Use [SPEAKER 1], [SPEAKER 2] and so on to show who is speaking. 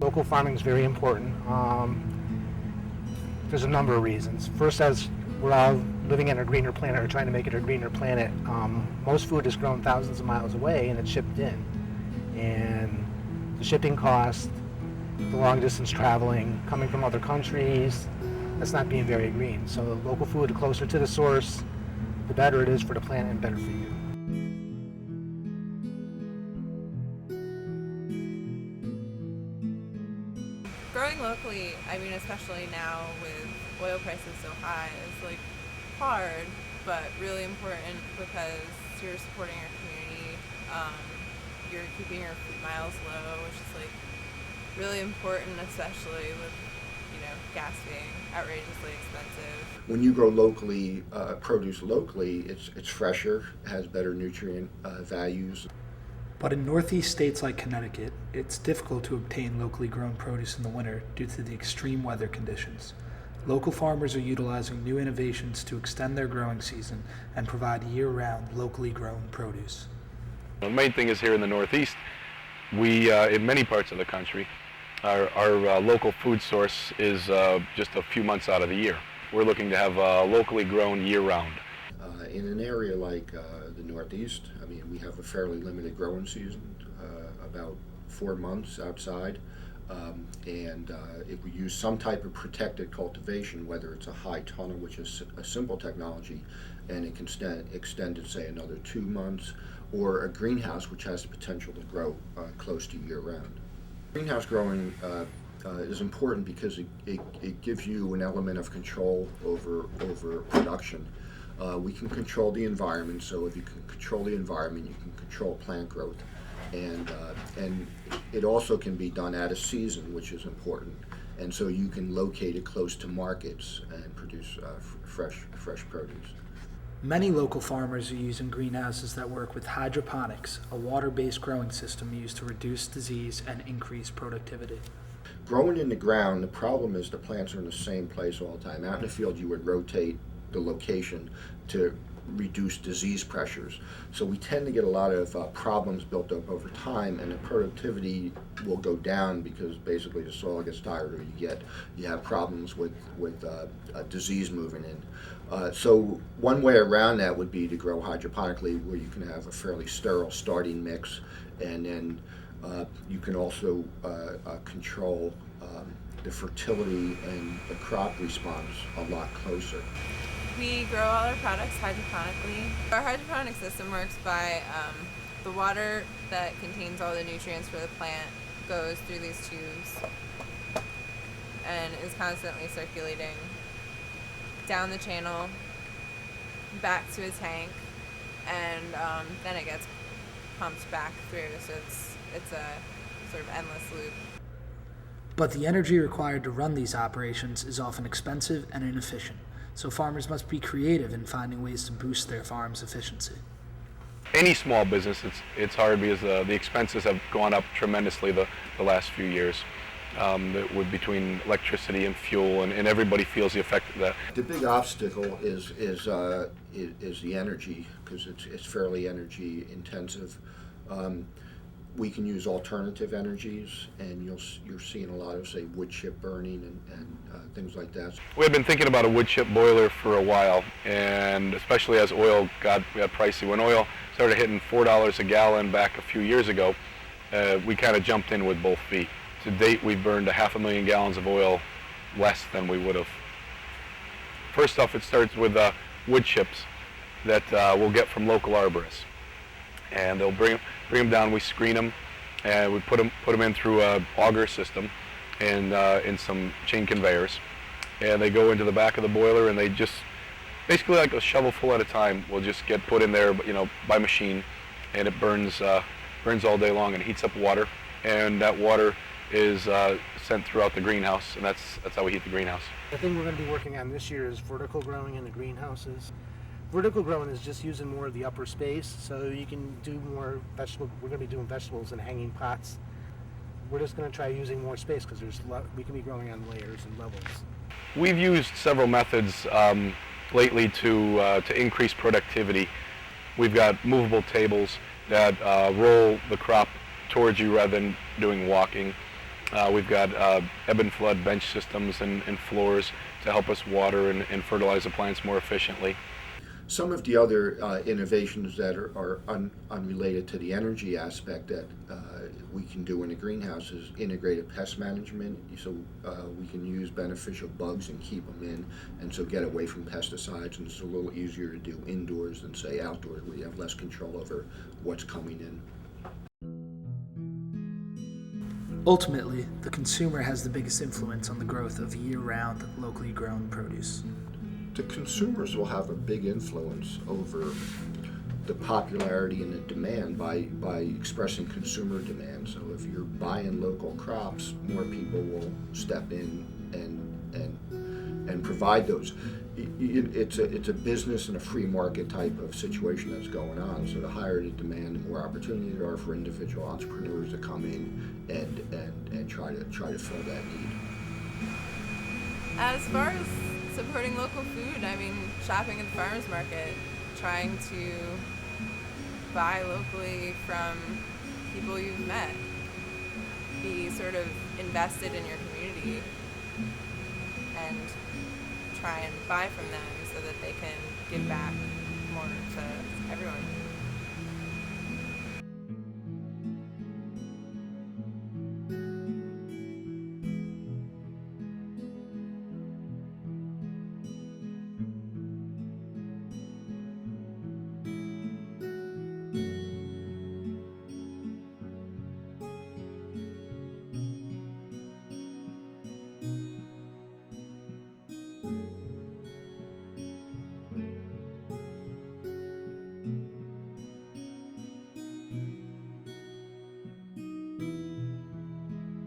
[SPEAKER 1] Local farming is very important. There's a number of reasons. First, as we're all living in a greener planet or trying to make it a greener planet, most food is grown thousands of miles away and it's shipped in. And the shipping cost, the long distance traveling, coming from other countries, that's not being very green. So local food, the closer to the source, the better it is for the planet and better for you.
[SPEAKER 2] Growing locally, I mean, especially now with oil prices so high, is like hard, but really important because you're supporting your community. You're keeping your food miles low, which is like really important, especially with, you know, gas being outrageously expensive.
[SPEAKER 3] When you grow locally, produce locally, it's fresher, has better nutrient values.
[SPEAKER 4] But in northeast states like Connecticut, it's difficult to obtain locally grown produce in the winter due to the extreme weather conditions. Local farmers are utilizing new innovations to extend their growing season and provide year-round locally grown produce.
[SPEAKER 5] The main thing is here in the Northeast, we, in many parts of the country, our local food source is just a few months out of the year. We're looking to have locally grown year-round.
[SPEAKER 3] In an area like the Northeast, I mean, we have a fairly limited growing season, about 4 months outside. If we use some type of protected cultivation, whether it's a high tunnel, which is a simple technology, and it can extend it, say, another 2 months, or a greenhouse, which has the potential to grow close to year-round. Greenhouse growing is important because it gives you an element of control over production. We can control the environment, so if you can control the environment, you can control plant growth. And it also can be done at a season, which is important. And so you can locate it close to markets and produce fresh produce.
[SPEAKER 4] Many local farmers are using greenhouses that work with hydroponics, a water-based growing system used to reduce disease and increase productivity.
[SPEAKER 3] Growing in the ground, the problem is the plants are in the same place all the time. Out in the field, you would rotate the location to reduce disease pressures. So we tend to get a lot of problems built up over time, and the productivity will go down because basically the soil gets tired, or you have problems with disease moving in. So one way around that would be to grow hydroponically, where you can have a fairly sterile starting mix, and then you can also control the fertility and the crop response a lot closer.
[SPEAKER 2] We grow all our products hydroponically. Our hydroponic system works by the water that contains all the nutrients for the plant goes through these tubes and is constantly circulating down the channel, back to a tank, and then it gets pumped back through, so it's a sort of endless loop.
[SPEAKER 4] But the energy required to run these operations is often expensive and inefficient. So farmers must be creative in finding ways to boost their farm's efficiency.
[SPEAKER 5] Any small business, it's hard because the expenses have gone up tremendously the last few years. Between electricity and fuel, and everybody feels the effect of that.
[SPEAKER 3] The big obstacle is the energy, because it's fairly energy intensive. We can use alternative energies, and you're seeing a lot of, say, wood chip burning and things like that.
[SPEAKER 5] We had been thinking about a wood chip boiler for a while, and especially as oil got pricey. When oil started hitting $4 a gallon back a few years ago, we kind of jumped in with both feet. To date, we've burned 500,000 gallons of oil less than we would have. First off, it starts with wood chips that we'll get from local arborists, and they'll bring them down. We screen them, and we put them in through a auger system and in some chain conveyors, and they go into the back of the boiler, and they just basically, like a shovelful at a time, will just get put in there, by machine, and it burns all day long and heats up water, and that water is sent throughout the greenhouse, and that's how we heat the greenhouse.
[SPEAKER 1] The thing we're going to be working on this year is vertical growing in the greenhouses. Vertical growing is just using more of the upper space, so you can do more vegetable. We're going to be doing vegetables in hanging pots. We're just going to try using more space because we can be growing on layers and levels.
[SPEAKER 5] We've used several methods lately to increase productivity. We've got movable tables that roll the crop towards you rather than doing walking. We've got ebb and flood bench systems and floors to help us water and fertilize the plants more efficiently.
[SPEAKER 3] Some of the other innovations that are unrelated to the energy aspect that we can do in the greenhouse is integrated pest management. So we can use beneficial bugs and keep them in, and so get away from pesticides. And it's a little easier to do indoors than say outdoors, where you have less control over what's coming in.
[SPEAKER 4] Ultimately, the consumer has the biggest influence on the growth of year-round, locally grown produce.
[SPEAKER 3] The consumers will have a big influence over the popularity and the demand by expressing consumer demand. So if you're buying local crops, more people will step in and provide those. It's a business and a free market type of situation that's going on. So the higher the demand, the more opportunity there are for individual entrepreneurs to come in and try to fill that need.
[SPEAKER 2] As far as supporting local food, I mean, shopping at the farmers market, trying to buy locally from people you've met, be sort of invested in your community, and try and buy from them so that they can give back more to everyone.